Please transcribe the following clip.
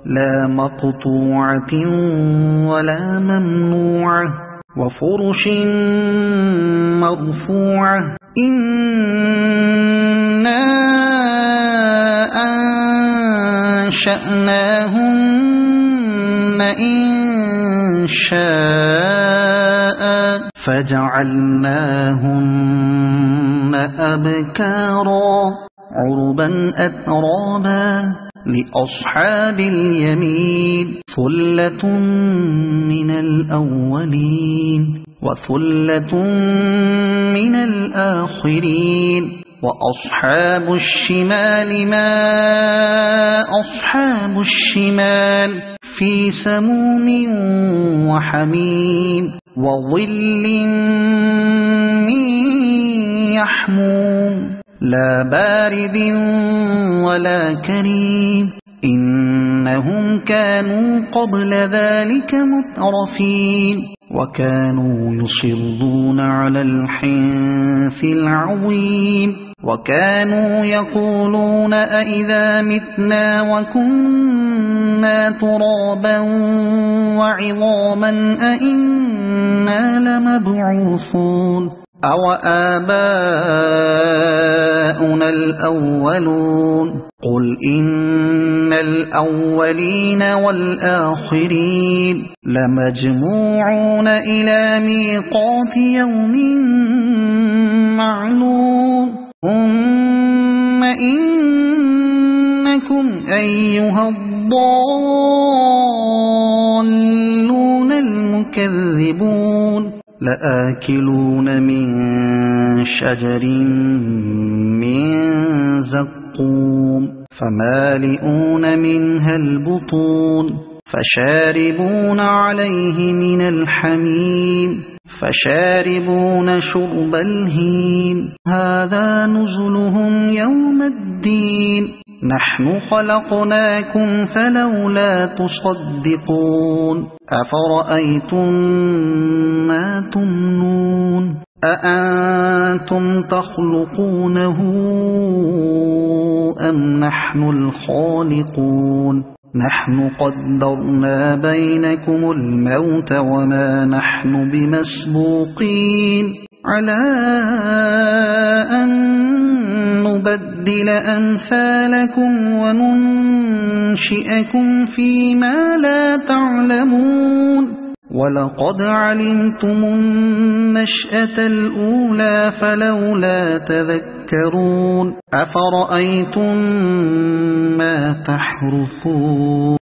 لا مقطوعة ولا ممنوعة وفرش مرفوعة إنا أنشأناهن إنشاء فجعلناهن أبكارا عربا أترابا لأصحاب اليمين ثلة من الأولين وثلة من الآخرين وأصحاب الشمال ما أصحاب الشمال في سموم وحميم وظل من يحموم لا بارد ولا كريم إنهم كانوا قبل ذلك مترفين وكانوا يصرون على الحنث العظيم وكانوا يقولون أئذا متنا وكنا ترابا وعظاما أئنا لمبعوثون أو آباؤنا الأولون قل إن الأولين والآخرين لمجموعون إلى ميقات يوم معلوم ثم إنكم أيها الضالون المكذبون لآكلون من شجر من زقوم فمالئون منها البطون فشاربون عليه من الحميم فشاربون شرب الهيم هذا نزلهم يوم الدين نحن خلقناكم فلولا تصدقون أفرأيتم ما تمنون أأنتم تخلقونه أم نحن الخالقون نحن قدرنا بينكم الموت وما نحن بمسبوقين على أن نبدل أمثالكم وننشئكم فيما لا تعلمون ولقد علمتم النشأة الأولى فلولا تذكرون أفرأيتم ما تحرثون